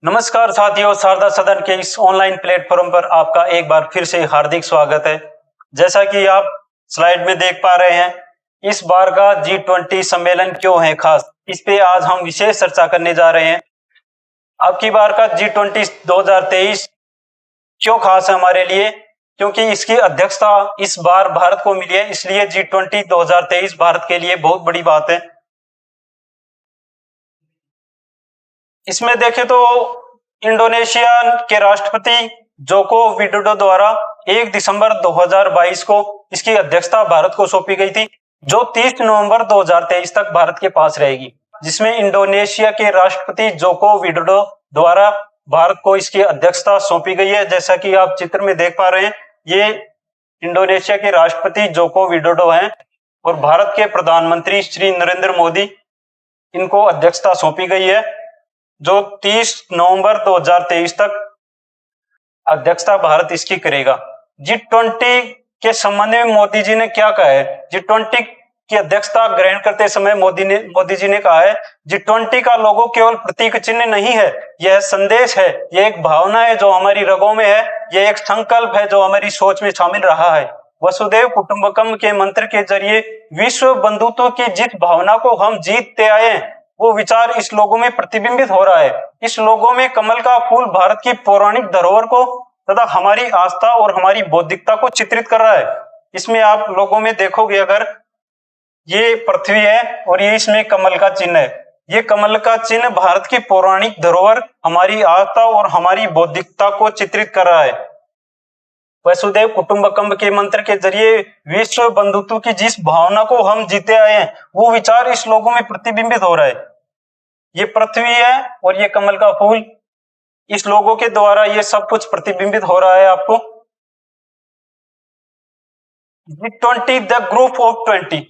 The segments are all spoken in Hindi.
नमस्कार साथियों, शारदा सदन के इस ऑनलाइन प्लेटफॉर्म पर आपका एक बार फिर से हार्दिक स्वागत है। जैसा कि आप स्लाइड में देख पा रहे हैं, इस बार का G20 सम्मेलन क्यों है खास, इस पे आज हम विशेष चर्चा करने जा रहे हैं। अब की बार का G20 2023 क्यों खास है हमारे लिए, क्योंकि इसकी अध्यक्षता इस बार भारत को मिली है, इसलिए G20 2023 भारत के लिए बहुत बड़ी बात है। इसमें देखें तो इंडोनेशिया के राष्ट्रपति जोको विडोडो द्वारा 1 दिसंबर 2022 को इसकी अध्यक्षता भारत को सौंपी गई थी, जो 30 नवंबर 2023 तक भारत के पास रहेगी, जिसमें इंडोनेशिया के राष्ट्रपति जोको विडोडो द्वारा भारत को इसकी अध्यक्षता सौंपी गई है। जैसा कि आप चित्र में देख पा रहे हैं, ये इंडोनेशिया के राष्ट्रपति जोको विडोडो हैं और भारत के प्रधानमंत्री श्री नरेंद्र मोदी, इनको अध्यक्षता सौंपी गई है, जो 30 नवंबर 2023 तक अध्यक्षता भारत इसकी करेगा। G20 के संबंध में मोदी जी ने क्या कहा है? G20 की अध्यक्षता ग्रहण करते समय मोदी जी ने कहा है, G20 का लोगो केवल प्रतीक चिन्ह नहीं है, यह संदेश है, यह एक भावना है जो हमारी रगों में है, यह एक संकल्प है जो हमारी सोच में शामिल रहा है। वसुधैव कुटुंबकम के मंत्र के जरिए विश्व बंधुत्व की जिस भावना को हम जीतते आए हैं, वो विचार इस लोगों में प्रतिबिंबित हो रहा है। इस लोगों में कमल का फूल भारत की पौराणिक धरोहर को तथा हमारी आस्था और हमारी बौद्धिकता को चित्रित कर रहा है। इसमें आप लोगों में देखोगे, अगर ये पृथ्वी है और ये इसमें कमल का चिन्ह है, ये कमल का चिन्ह भारत की पौराणिक धरोहर, हमारी आस्था और हमारी बौद्धिकता को चित्रित कर रहा है। वसुधैव कुटुंबकम के मंत्र के जरिए विश्व बंधुत्व की जिस भावना को हम जीते आए हैं, वो विचार इस लोगों में प्रतिबिंबित हो रहा है। ये पृथ्वी है और ये कमल का फूल, इस लोगों के द्वारा ये सब कुछ प्रतिबिंबित हो रहा है आपको। G20 the group of 20,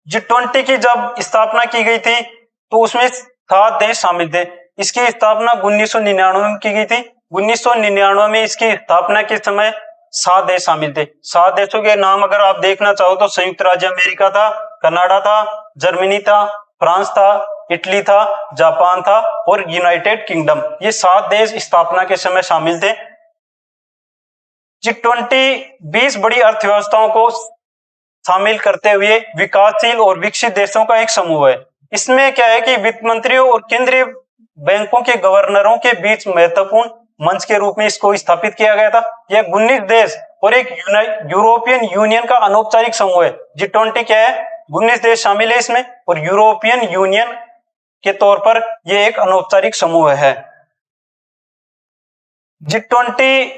G20 की जब स्थापना की गई थी तो उसमें 7 देश शामिल थे। इसकी स्थापना 1999 में की गई थी। 1999 में इसकी स्थापना के समय 7 देश शामिल थे। 7 देशों के नाम अगर आप देखना चाहो तो संयुक्त राज्य अमेरिका था, कनाडा था, जर्मनी था, फ्रांस था, इटली था, जापान था और यूनाइटेड किंगडम। ये 7 देश स्थापना के समय शामिल थे। G20 20 बड़ी अर्थव्यवस्थाओं को शामिल करते हुए विकासशील और विकसित देशों का एक समूह है। इसमें क्या है कि वित्त मंत्रियों और केंद्रीय बैंकों के गवर्नरों के बीच महत्वपूर्ण मंच के रूप में इसको स्थापित किया गया था। यह 19 देश और एक यूरोपियन यूनियन का अनौपचारिक समूह है। G20 क्या है? 19 देश शामिल है इसमें और यूरोपियन यूनियन के तौर पर यह एक अनौपचारिक समूह है। G20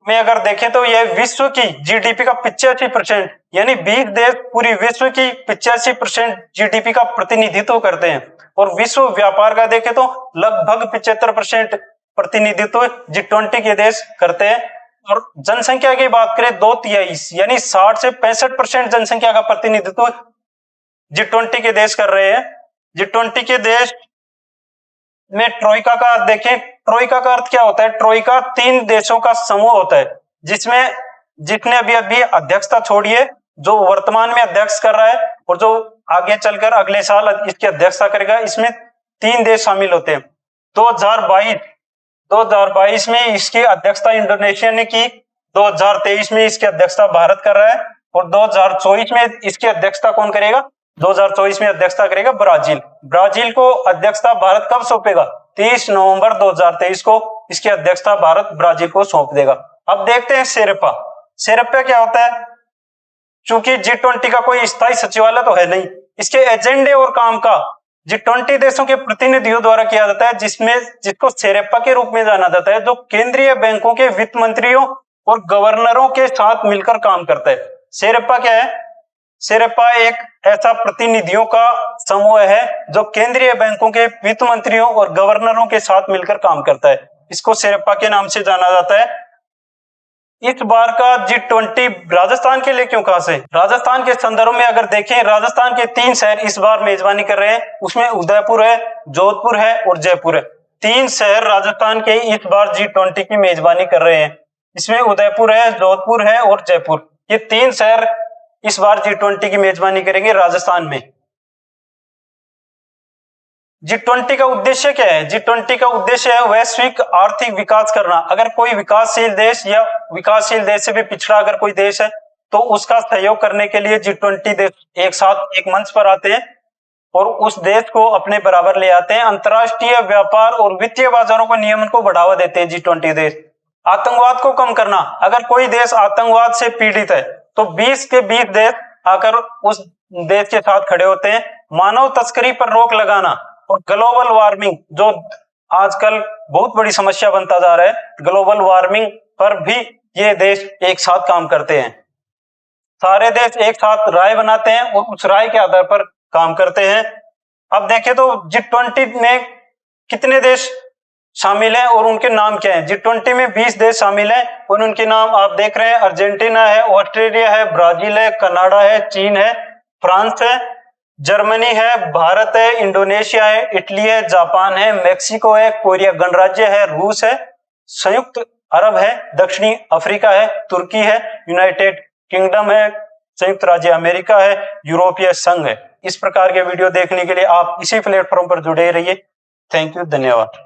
में अगर देखें तो यह विश्व की जीडीपी का 85%, यानी 20 देश पूरी विश्व की 85% जीडीपी का प्रतिनिधित्व करते हैं। और विश्व व्यापार का देखें तो लगभग 75% प्रतिनिधित्व G20 के देश करते हैं। और जनसंख्या की बात करें 2/3 यानी 60 से 65% जनसंख्या का प्रतिनिधित्व G20 के देश कर रहे हैं। G20 के देश में ट्रोइका का अर्थ देखें, ट्रोइका का अर्थ क्या होता है? ट्रोइका 3 देशों का समूह होता है, जिसने अभी अध्यक्षता छोड़ी है, जो वर्तमान में अध्यक्ष कर रहा है और जो आगे चलकर अगले साल इसकी अध्यक्षता करेगा। इसमें 3 देश शामिल होते हैं। 2022 में इसकी अध्यक्षता इंडोनेशिया ने की, 2023 में इसकी अध्यक्षता भारत कर रहा है और 2024 में इसकी अध्यक्षता कौन करेगा? 2024 में अध्यक्षता करेगा ब्राजील। ब्राजील को अध्यक्षता भारत कब सौंपेगा? 30 नवंबर 2023 को इसकी अध्यक्षता भारत ब्राजील को सौंप देगा। अब देखते हैं शेरपा। शेरपा क्या होता है? चूंकि G20 का कोई स्थायी सचिवालय तो है नहीं, इसके एजेंडे और काम का G20 देशों के प्रतिनिधियों द्वारा किया जाता है, जिसको शेरपा के रूप में जाना जाता है, जो केंद्रीय बैंकों के वित्त मंत्रियों और गवर्नरों के साथ मिलकर काम करता है। शेरपा क्या है? शेरपा एक ऐसा प्रतिनिधियों का समूह है जो केंद्रीय बैंकों के वित्त मंत्रियों और गवर्नरों के साथ मिलकर काम करता है। इसको शेरपा के नाम से जाना जाता है। इस बार का G20 राजस्थान के लिए क्यों खास है? राजस्थान के संदर्भ में अगर देखें, राजस्थान के 3 शहर इस बार मेजबानी कर रहे हैं। उसमें उदयपुर है, जोधपुर है और जयपुर है। 3 शहर राजस्थान के इस बार G20 की मेजबानी कर रहे हैं। इसमें उदयपुर है, जोधपुर है और जयपुर। ये 3 शहर इस बार G20 की मेजबानी करेंगे राजस्थान में। G20 का उद्देश्य क्या है? G20 का उद्देश्य है वैश्विक आर्थिक विकास करना। अगर कोई विकासशील देश या विकासशील देश से भी पिछड़ा अगर कोई देश है तो उसका सहयोग करने के लिए G20 देश एक साथ एक मंच पर आते हैं और उस देश को अपने बराबर ले आते हैं। अंतर्राष्ट्रीय व्यापार और वित्तीय बाजारों को नियमन को बढ़ावा देते हैं G20 देश। आतंकवाद को कम करना, अगर कोई देश आतंकवाद से पीड़ित है तो 20 के 20 देश आकर उस देश के साथ खड़े होते हैं। मानव तस्करी पर रोक लगाना और ग्लोबल वार्मिंग, जो आजकल बहुत बड़ी समस्या बनता जा रहा है, ग्लोबल वार्मिंग पर भी ये देश एक साथ काम करते हैं। सारे देश एक साथ राय बनाते हैं और उस राय के आधार पर काम करते हैं। अब देखें तो G20 में कितने देश शामिल हैं और उनके नाम क्या हैं? G20 में 20 देश शामिल हैं और उनके नाम आप देख रहे हैं। अर्जेंटीना है, ऑस्ट्रेलिया है, ब्राजील है, कनाडा है, चीन है, फ्रांस है, जर्मनी है, भारत है, इंडोनेशिया है, इटली है, जापान है, मेक्सिको है, कोरिया गणराज्य है, रूस है, संयुक्त अरब है, दक्षिणी अफ्रीका है, तुर्की है, यूनाइटेड किंगडम है, संयुक्त राज्य अमेरिका है, यूरोपीय संघ है। इस प्रकार के वीडियो देखने के लिए आप इसी प्लेटफॉर्म पर जुड़े रहिए। थैंक यू, धन्यवाद।